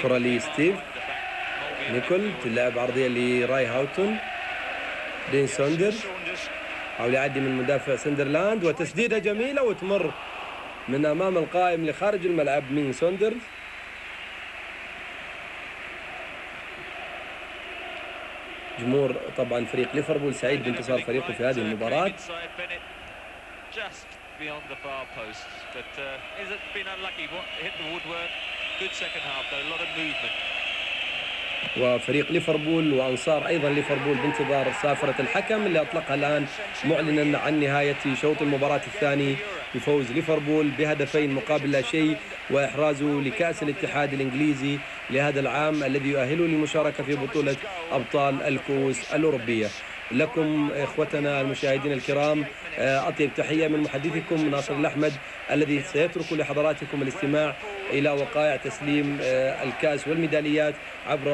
كرة لستيف نيكول، تلعب عرضية لراي هاوتون. دين سوندرز حاول يعدي من مدافع سندرلاند، وتسديدة جميلة وتمر من أمام القائم لخارج الملعب من سوندرز. جمهور طبعا فريق ليفربول سعيد بانتصار فريقه في هذه المباراة. وفريق ليفربول وأنصار أيضا ليفربول بانتظار صافرة الحكم اللي أطلقها الآن، معلنا عن نهاية شوط المباراة الثاني بفوز ليفربول بهدفين مقابل لا شيء، وإحرازه لكأس الاتحاد الإنجليزي لهذا العام الذي يؤهله للمشاركة في بطولة أبطال الكؤوس الأوروبية. لكم إخوتنا المشاهدين الكرام أطيب تحية من محدثكم ناصر الاحمد، الذي سيترك لحضراتكم الاستماع إلى وقائع تسليم الكأس والميداليات عبر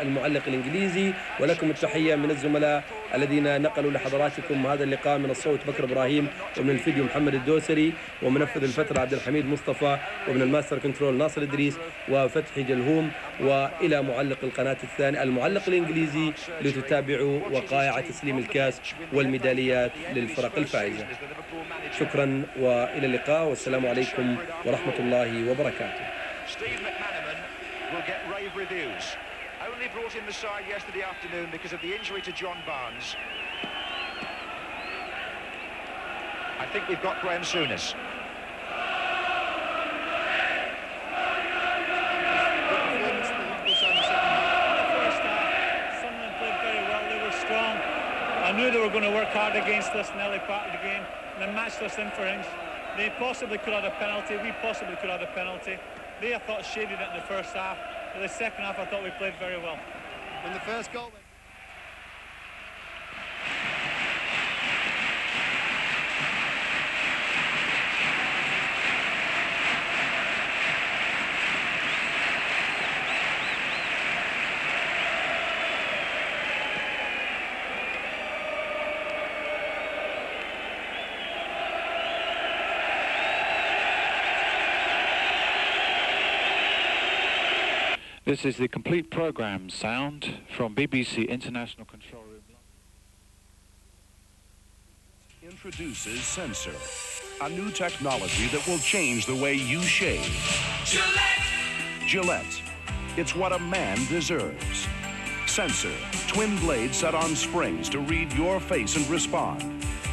المعلق الإنجليزي. ولكم التحية من الزملاء الذين نقلوا لحضراتكم هذا اللقاء، من الصوت بكر إبراهيم، ومن الفيديو محمد الدوسري، ومنفذ الفترة عبد الحميد مصطفى، ومن الماستر كنترول ناصر إدريس وفتحي جلهوم، وإلى معلق القناة الثانية المعلق الإنجليزي لتتابعوا وقائع تسليم الكأس والميداليات للفرق الفائزة. شكرا وإلى اللقاء، والسلام عليكم ورحمة الله وبركاته. Only brought in the side yesterday afternoon because of the injury to John Barnes. I think we've got Graham Souness. Sunderland played very well. They were strong. I knew they were going to work hard against us in the early part of the game, and they matched us in for inch. They possibly could have had a penalty. We possibly could have had a penalty. They, I thought, shaded it in the first half. In the second half, I thought we played very well. When the first goal went... This is the complete programme sound from BBC International Control Room. Introduces Sensor, a new technology that will change the way you shave. Gillette! Gillette. It's what a man deserves. Sensor, twin blades set on springs to read your face and respond.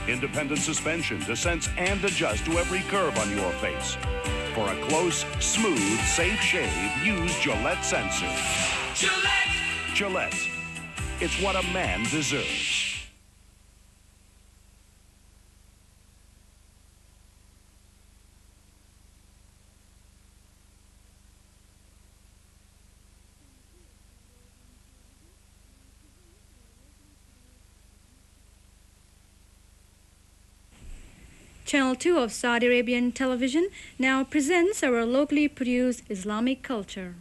Independent suspension to sense and adjust to every curve on your face. For a close, smooth, safe shave, use Gillette Sensor. Gillette! Gillette. It's what a man deserves. Channel 2 of Saudi Arabian television now presents our locally produced Islamic culture.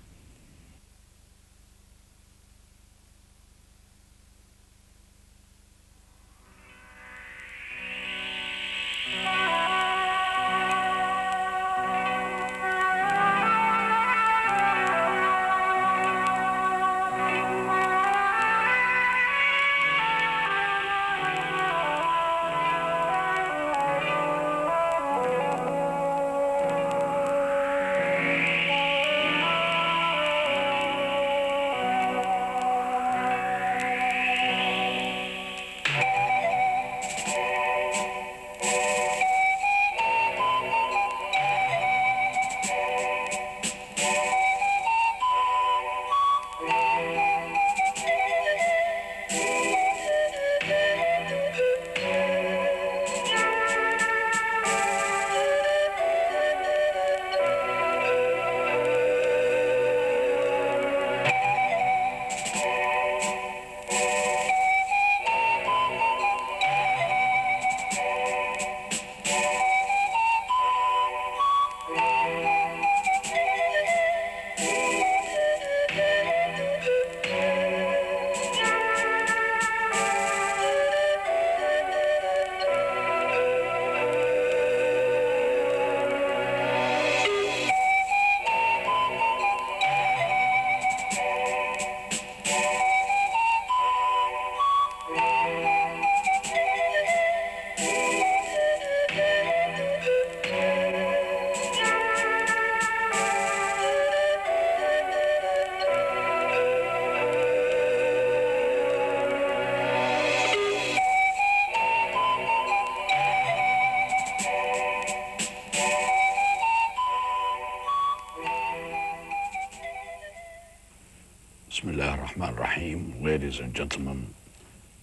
Rahman Rahim. Ladies and gentlemen,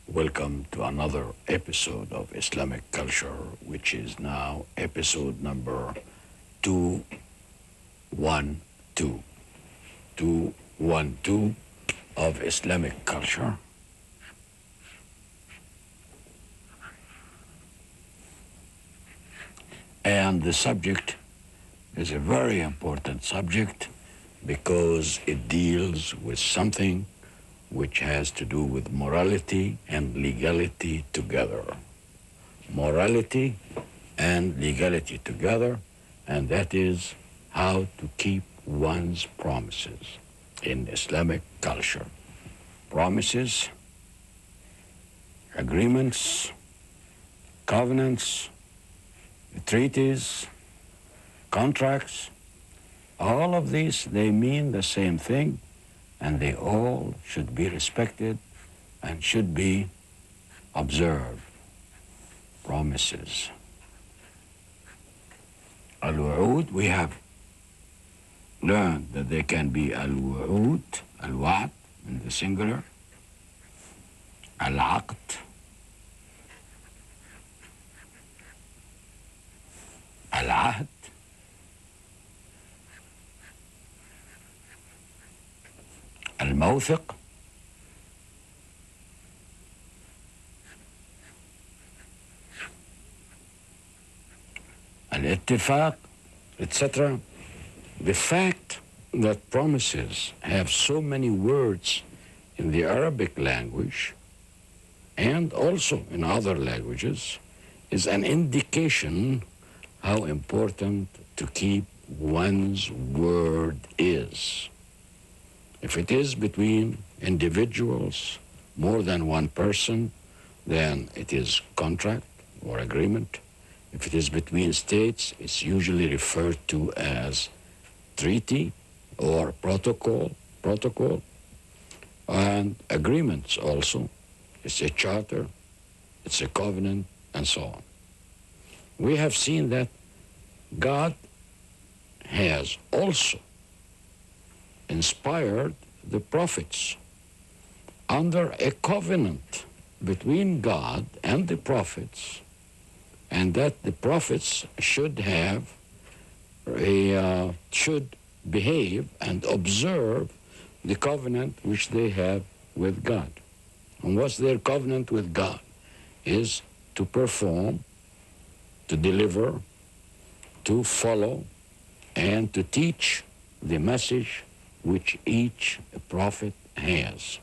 welcome to another episode of Islamic Culture, which is now episode number 212. 212 of Islamic Culture. And the subject is a very important subject because it deals with something which has to do with morality and legality together. Morality and legality together, and that is how to keep one's promises in Islamic culture. Promises, agreements, covenants, treaties, contracts, all of these, they mean the same thing, and they all should be respected and should be observed. Promises. Al-Wu'ud, we have learned that there can be Al-Wu'ud, Al-Wa'd in the singular, Al-Aqd, Al-Ahd, الموثق, الاتفاق, etc. The fact that promises have so many words in the Arabic language and also in other languages is an indication how important to keep one's word is. If it is between individuals, more than one person, then it is contract or agreement. If it is between states, it's usually referred to as treaty or protocol, and agreements also. It's a charter, it's a covenant, and so on. We have seen that God has also inspired the prophets under a covenant between God and the prophets, and that the prophets should behave and observe the covenant which they have with God. And what's their covenant with God? Is to perform, to deliver, to follow, and to teach the message which each prophet has.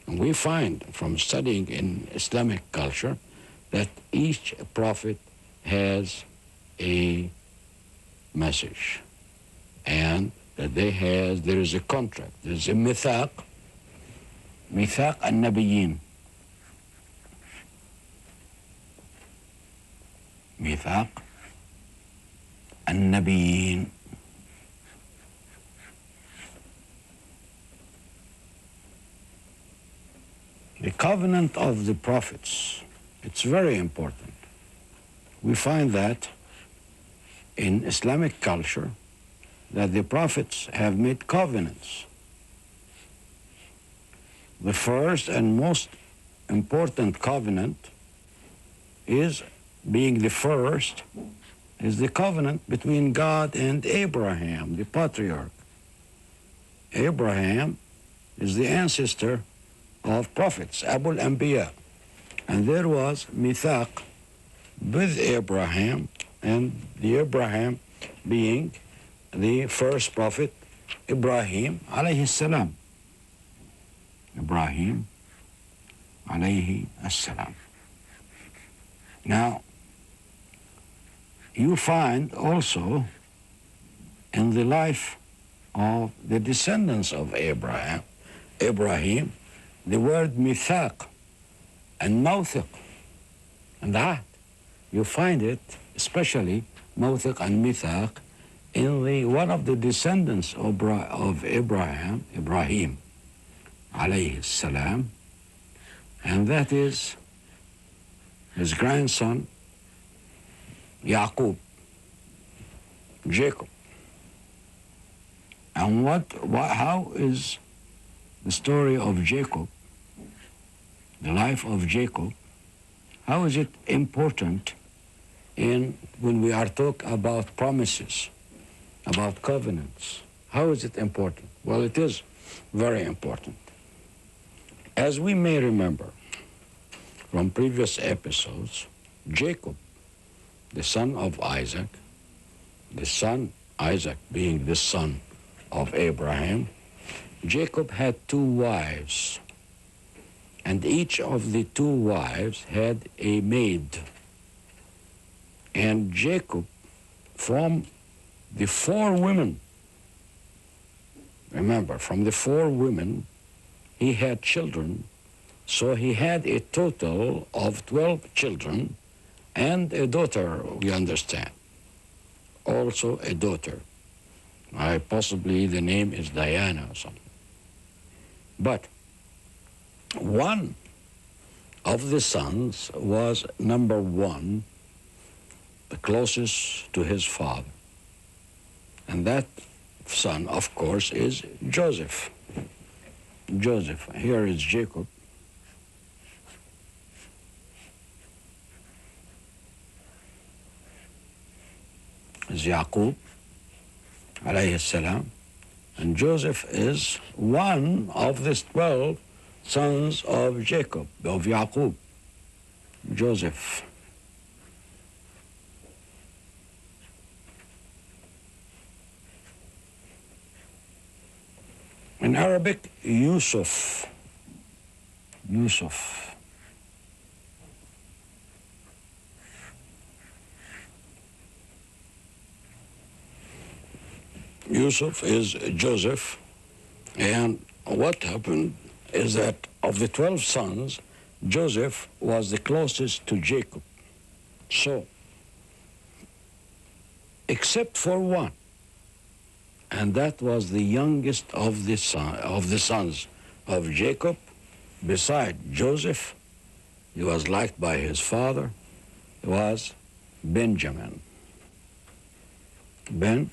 And we find from studying in Islamic culture that each prophet has a message, and that there is a contract, there is a mithaq al-Nabiyyin. Mithaq al-Nabiyyin. The covenant of the prophets, it's very important. We find that in Islamic culture, that the prophets have made covenants. The first and most important covenant is, being the first, is the covenant between God and Abraham, the patriarch. Abraham is the ancestor of prophets, Abul Anbiya. And there was mithaq with Abraham, and the Abraham being the first prophet, Ibrahim alayhi salam. Ibrahim alayhi salam. Now, you find also in the life of the descendants of Abraham, the word mithaq and mawthiq and ahd. You find it, especially mawthiq and mithaq, in one of the descendants of Ibrahim alayhi salam, and that is his grandson Yaqub, Jacob. And how is the story of Jacob, the life of Jacob, how is it important when we are talking about promises, about covenants? How is it important? Well, it is very important. As we may remember from previous episodes, Jacob, the son of Isaac, Isaac being the son of Abraham, Jacob had 2 wives, and each of the 2 wives had a maid. And Jacob, from the 4 women, remember, from the 4 women, he had children, so he had a total of 12 children and a daughter, we understand. Also a daughter. Possibly the name is Diana or something. But one of the sons was number 1, the closest to his father. And that son, of course, is Joseph. Joseph. Here is Jacob. Is Yaqub, alayhi salam. And Joseph is one of the 12 sons of Jacob, of Yaqub. Joseph. In Arabic, Yusuf. Yusuf. Yusuf is Joseph, and what happened is that of the 12 sons, Joseph was the closest to Jacob. So, except for one, and that was the youngest of the sons of Jacob, beside Joseph, he was liked by his father, was Benjamin. Benjamin.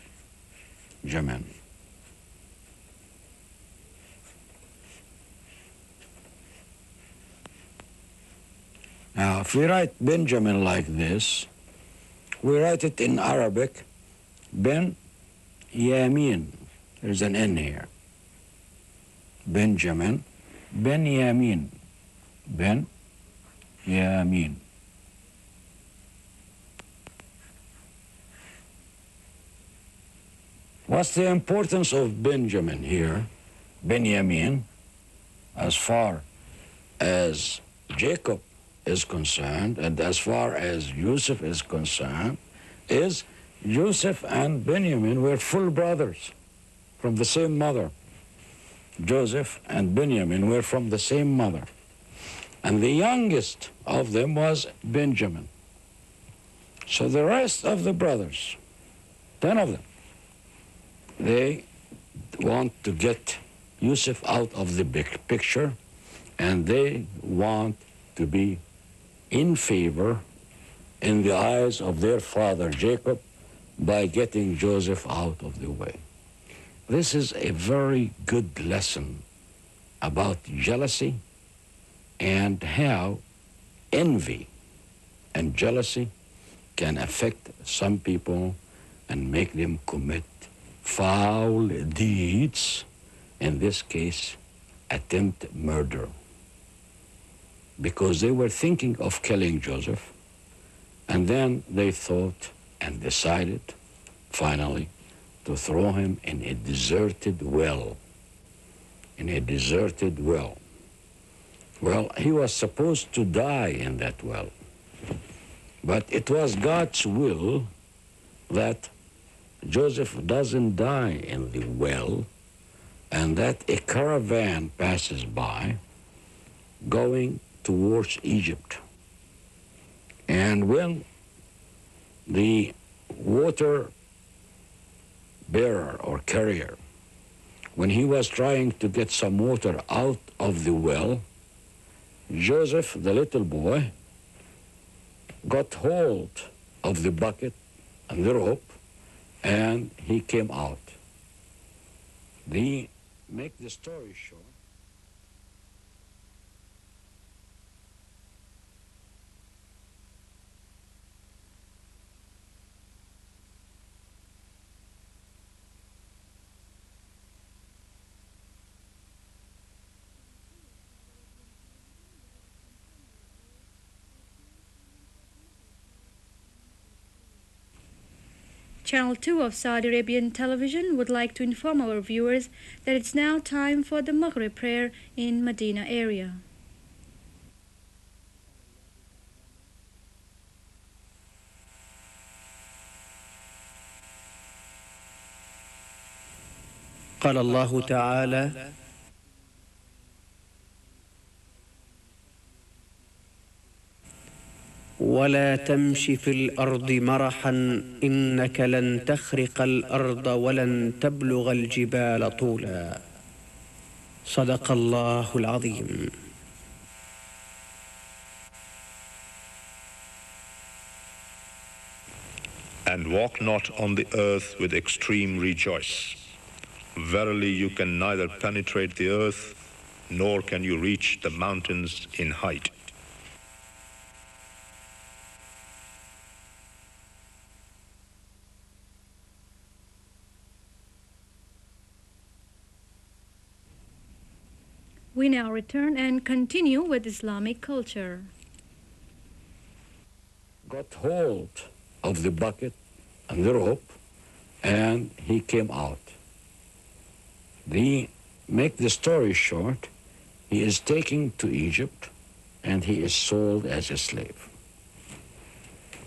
Now, if we write Benjamin like this, we write it in Arabic, Ben Yamin. There's an N here. Benjamin. Ben Yamin. Ben Yamin. What's the importance of Benjamin here, Benjamin, as far as Jacob is concerned, and as far as Joseph is concerned, is Joseph and Benjamin were full brothers from the same mother. Joseph and Benjamin were from the same mother. And the youngest of them was Benjamin. So the rest of the brothers, 10 of them, they want to get Yusuf out of the big picture, and they want to be in favor in the eyes of their father Jacob by getting Joseph out of the way. This is a very good lesson about jealousy and how envy and jealousy can affect some people and make them commit foul deeds, in this case, attempt murder. Because they were thinking of killing Joseph, and then they thought and decided, finally, to throw him in a deserted well. In a deserted well. Well, he was supposed to die in that well. But it was God's will that Joseph doesn't die in the well, and that a caravan passes by going towards Egypt. And when the water bearer or carrier, when he was trying to get some water out of the well, Joseph, the little boy, got hold of the bucket and the rope, and he came out. Make the story short, Channel 2 of Saudi Arabian television would like to inform our viewers that it's now time for the Maghrib prayer in Medina area. قال الله تعالى: ولا تمش في الأرض مرحا إنك لن تخرق الأرض ولن تبلغ الجبال طولا. صدق الله العظيم. And walk not on the earth with extreme rejoice. Verily you can neither penetrate the earth, nor can you reach the mountains in height. We now return and continue with Islamic culture. Got hold of the bucket and the rope, and he came out. Make the story short, he is taken to Egypt, and he is sold as a slave.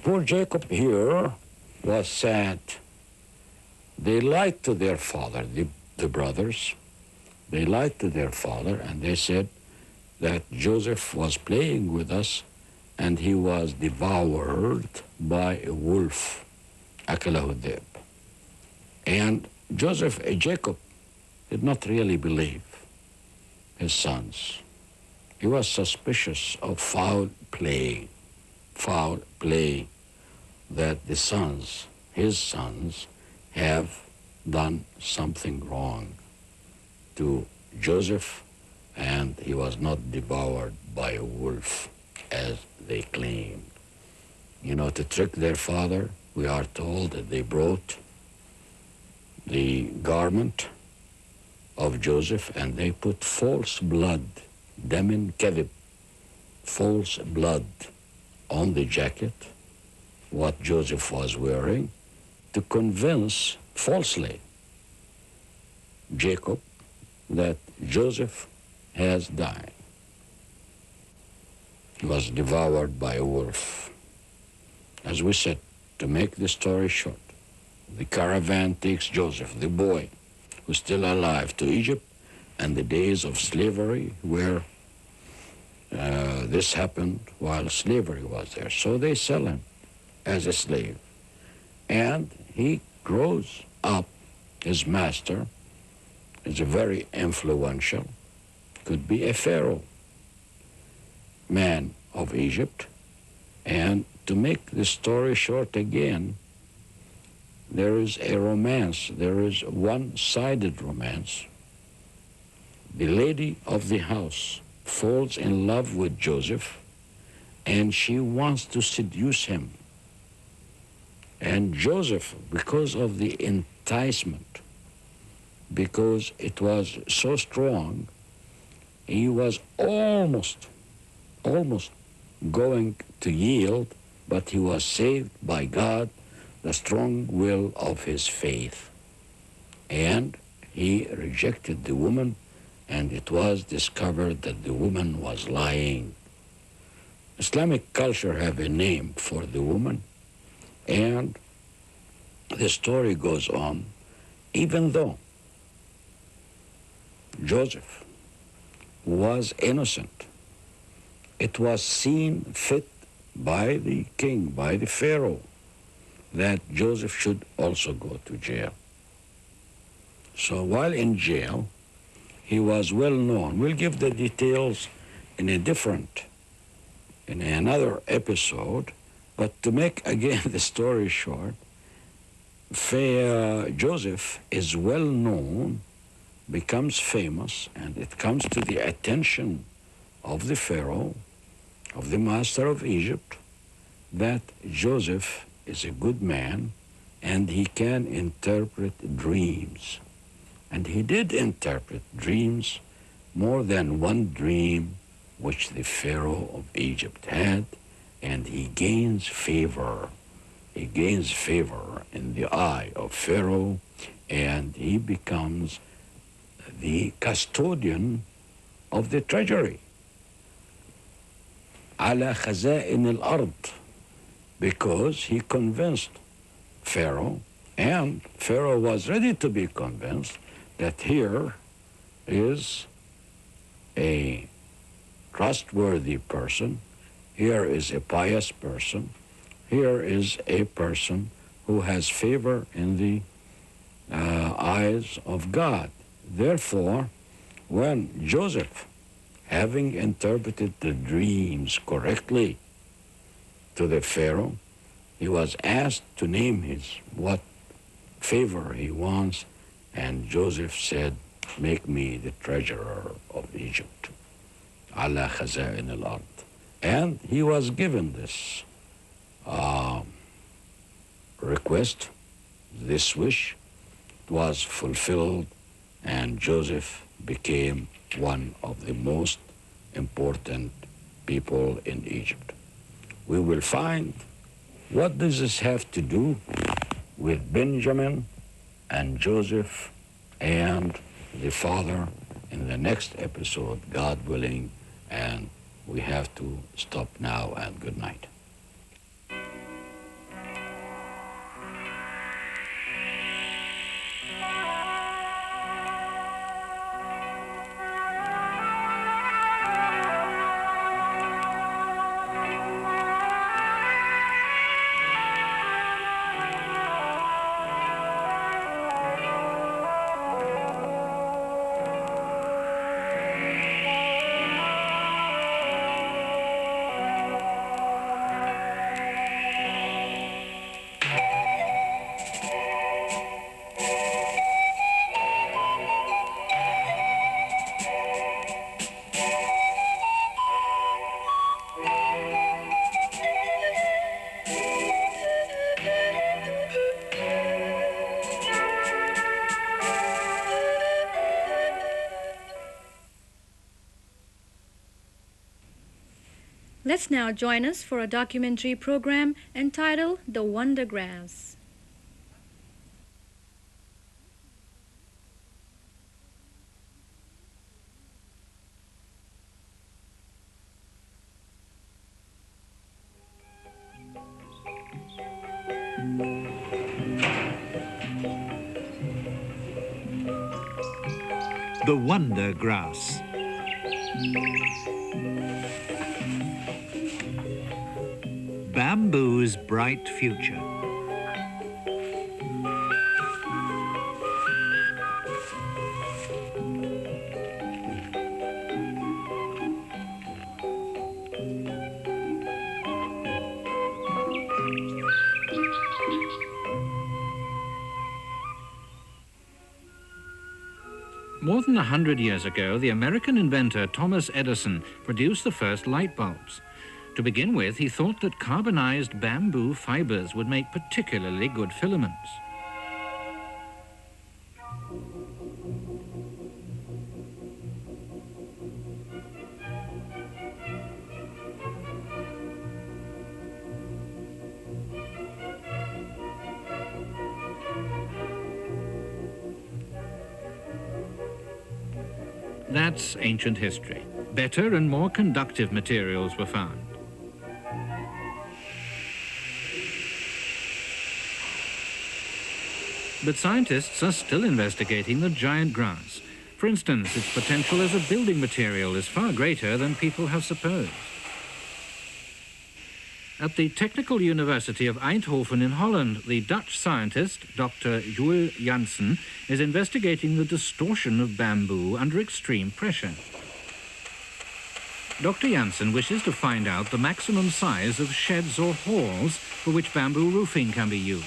Poor Jacob here was sad. They lied to their father, the brothers. They lied to their father, and they said that Joseph was playing with us, and he was devoured by a wolf, أكله الذئب. And Jacob did not really believe his sons. He was suspicious of foul play that his sons have done something wrong to Joseph, and he was not devoured by a wolf as they claimed. To trick their father, we are told that they brought the garment of Joseph and they put false blood, damin kadhib, false blood on the jacket, what Joseph was wearing, to convince falsely Jacob that Joseph has died. He was devoured by a wolf. As we said, to make the story short, the caravan takes Joseph, the boy, who's still alive, to Egypt, and the days of slavery where this happened while slavery was there. So they sell him as a slave. And he grows up. His master is a very influential, could be a pharaoh, man of Egypt. And to make the story short again, there is a romance. There is one-sided romance. The lady of the house falls in love with Joseph, and she wants to seduce him. And Joseph, because of the enticement, because it was so strong, he was almost going to yield, but he was saved by God, the strong will of his faith. And he rejected the woman, and it was discovered that the woman was lying. Islamic culture have a name for the woman, and the story goes on, even though Joseph was innocent, it was seen fit by the king, by the pharaoh, that Joseph should also go to jail. So while in jail, he was well known. We'll give the details in another episode, but to make again the story short, Joseph is well known, becomes famous, and it comes to the attention of the pharaoh, of the master of Egypt, that Joseph is a good man and he can interpret dreams. And he did interpret dreams, more than one dream which the pharaoh of Egypt had, and he gains favor he gains favor in the eye of Pharaoh, and he becomes the custodian of the treasury. على خزائن الأرض, because he convinced Pharaoh, and Pharaoh was ready to be convinced that here is a trustworthy person, here is a pious person, here is a person who has favor in the eyes of God. Therefore, when Joseph, having interpreted the dreams correctly to the Pharaoh, he was asked to name what favor he wants, and Joseph said, make me the treasurer of Egypt. على خزائن الأرض. And he was given this request, this wish. It was fulfilled, and Joseph became one of the most important people in Egypt. We will find what does this have to do with Benjamin and Joseph and the father in the next episode, God willing, and we have to stop now, and good night. Let's now join us for a documentary program entitled The Wonder Grass. The Wonder Grass. Bamboo's bright future. More than 100 years ago, the American inventor Thomas Edison produced the first light bulbs. To begin with, he thought that carbonized bamboo fibers would make particularly good filaments. That's ancient history. Better and more conductive materials were found. But scientists are still investigating the giant grass. For instance, its potential as a building material is far greater than people have supposed. At the Technical University of Eindhoven in Holland, the Dutch scientist, Dr. Jules Janssen, is investigating the distortion of bamboo under extreme pressure. Dr. Janssen wishes to find out the maximum size of sheds or halls for which bamboo roofing can be used.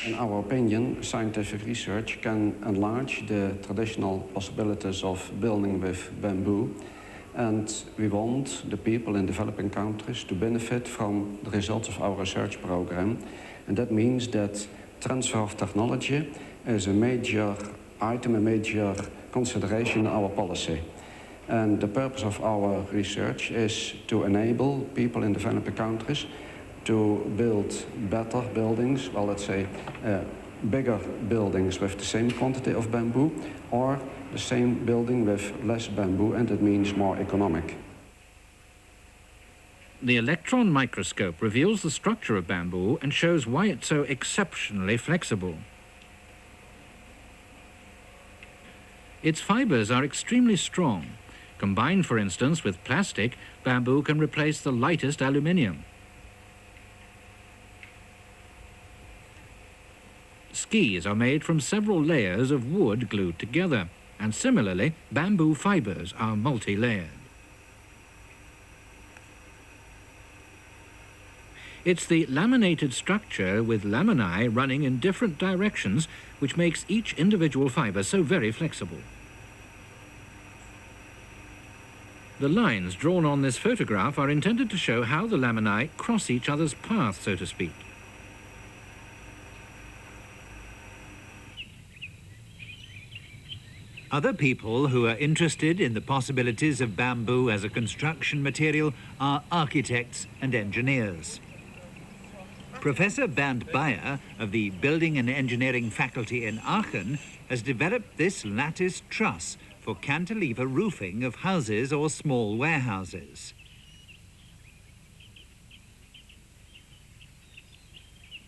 In our opinion, scientific research can enlarge the traditional possibilities of building with bamboo, and we want the people in developing countries to benefit from the results of our research program. And that means that transfer of technology is a major item, a major consideration in our policy. And the purpose of our research is to enable people in developing countries to build better buildings, well, let's say bigger buildings with the same quantity of bamboo, or the same building with less bamboo, and it means more economic. The electron microscope reveals the structure of bamboo and shows why it's so exceptionally flexible. Its fibers are extremely strong. Combined, for instance, with plastic, bamboo can replace the lightest aluminium. Skis are made from several layers of wood glued together, and similarly, bamboo fibers are multi-layered. It's the laminated structure with laminae running in different directions which makes each individual fiber so very flexible. The lines drawn on this photograph are intended to show how the laminae cross each other's path, so to speak. Other people who are interested in the possibilities of bamboo as a construction material are architects and engineers. Professor Bernd Bayer of the Building and Engineering faculty in Aachen has developed this lattice truss for cantilever roofing of houses or small warehouses.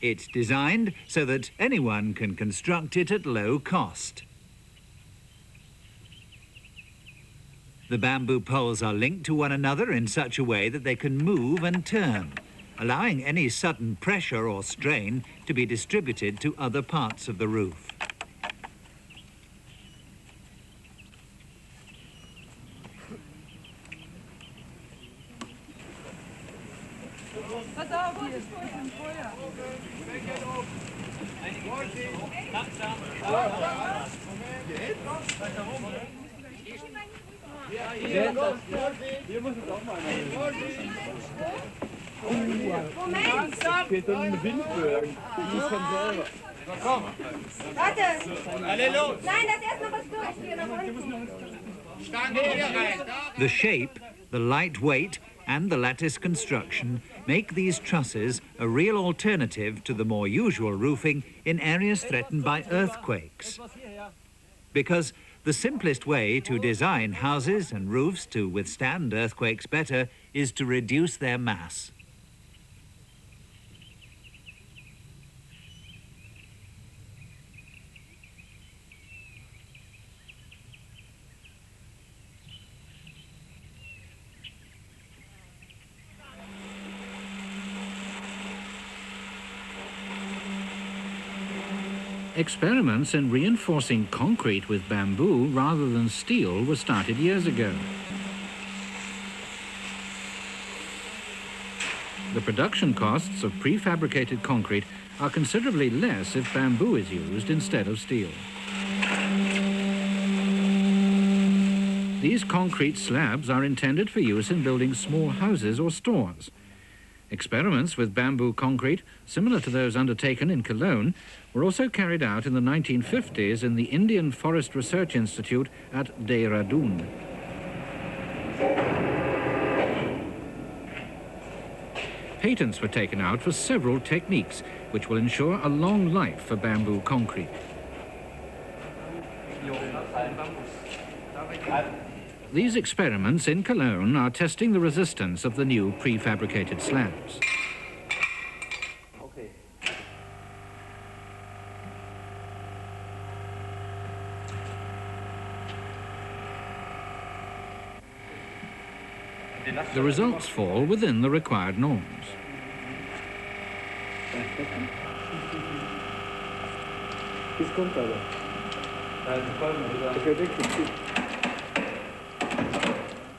It's designed so that anyone can construct it at low cost. The bamboo poles are linked to one another in such a way that they can move and turn, allowing any sudden pressure or strain to be distributed to other parts of the roof. The shape, the light weight and the lattice construction make these trusses a real alternative to the more usual roofing in areas threatened by earthquakes. Because the simplest way to design houses and roofs to withstand earthquakes better is to reduce their mass. Experiments in reinforcing concrete with bamboo rather than steel were started years ago. The production costs of prefabricated concrete are considerably less if bamboo is used instead of steel. These concrete slabs are intended for use in building small houses or stores. Experiments with bamboo concrete, similar to those undertaken in Cologne, were also carried out in the 1950s in the Indian Forest Research Institute at Dehradun. Patents were taken out for several techniques, which will ensure a long life for bamboo concrete. These experiments in Cologne are testing the resistance of the new prefabricated slabs. The results fall within the required norms.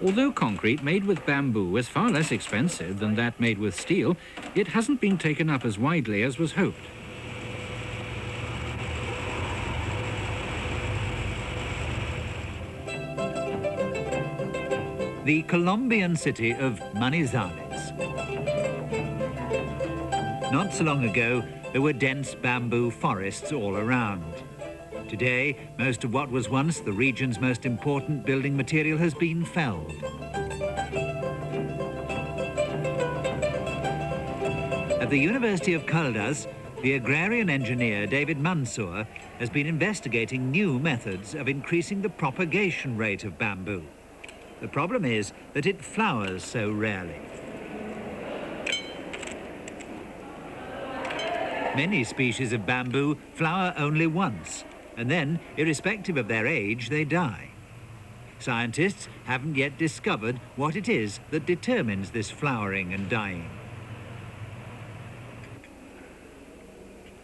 Although concrete made with bamboo is far less expensive than that made with steel, it hasn't been taken up as widely as was hoped. The Colombian city of Manizales. Not so long ago, there were dense bamboo forests all around. Today, most of what was once the region's most important building material has been felled. At the University of Caldas, the agrarian engineer David Mansour has been investigating new methods of increasing the propagation rate of bamboo. The problem is that it flowers so rarely. Many species of bamboo flower only once, and then, irrespective of their age, they die. Scientists haven't yet discovered what it is that determines this flowering and dying.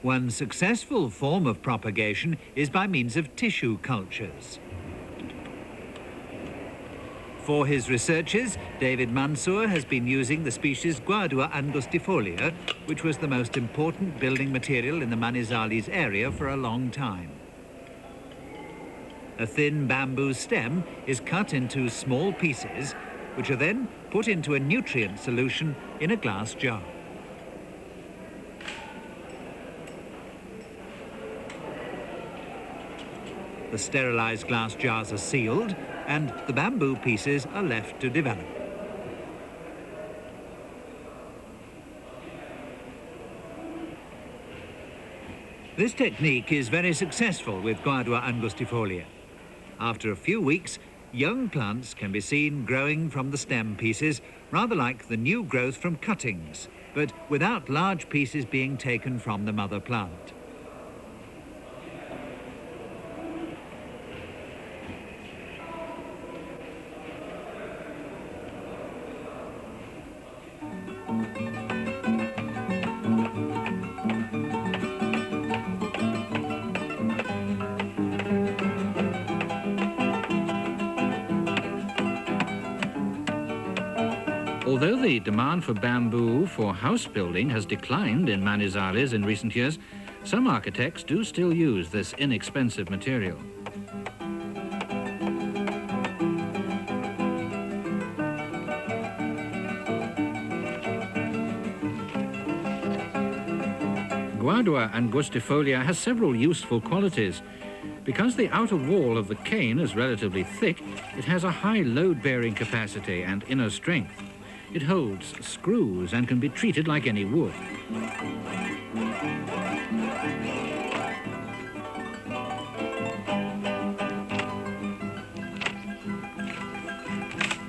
One successful form of propagation is by means of tissue cultures. For his researches, David Mansour has been using the species Guadua angustifolia, which was the most important building material in the Manizales area for a long time. A thin bamboo stem is cut into small pieces, which are then put into a nutrient solution in a glass jar. The sterilized glass jars are sealed, and the bamboo pieces are left to develop. This technique is very successful with Guadua angustifolia. After a few weeks, young plants can be seen growing from the stem pieces, rather like the new growth from cuttings, but without large pieces being taken from the mother plant. Although the demand for bamboo for house building has declined in Manizales in recent years, some architects do still use this inexpensive material. Guadua angustifolia has several useful qualities. Because the outer wall of the cane is relatively thick, it has a high load-bearing capacity and inner strength. It holds screws and can be treated like any wood.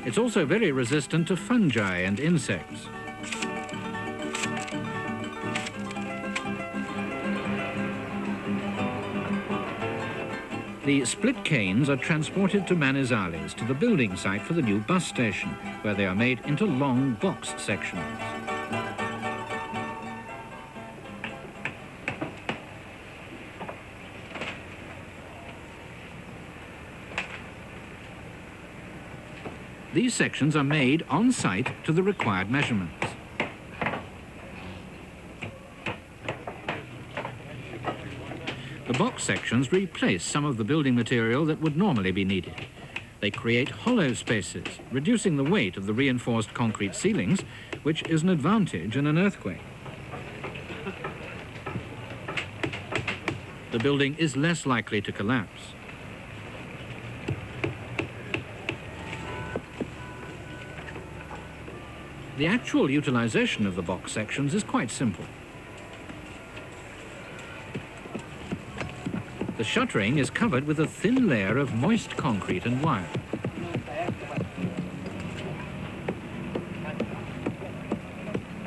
It's also very resistant to fungi and insects. The split canes are transported to Manizales, to the building site for the new bus station, where they are made into long box sections. These sections are made on site to the required measurements. The box sections replace some of the building material that would normally be needed. They create hollow spaces, reducing the weight of the reinforced concrete ceilings, which is an advantage in an earthquake. The building is less likely to collapse. The actual utilization of the box sections is quite simple. The shuttering is covered with a thin layer of moist concrete and wire.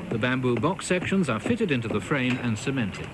The bamboo box sections are fitted into the frame and cemented.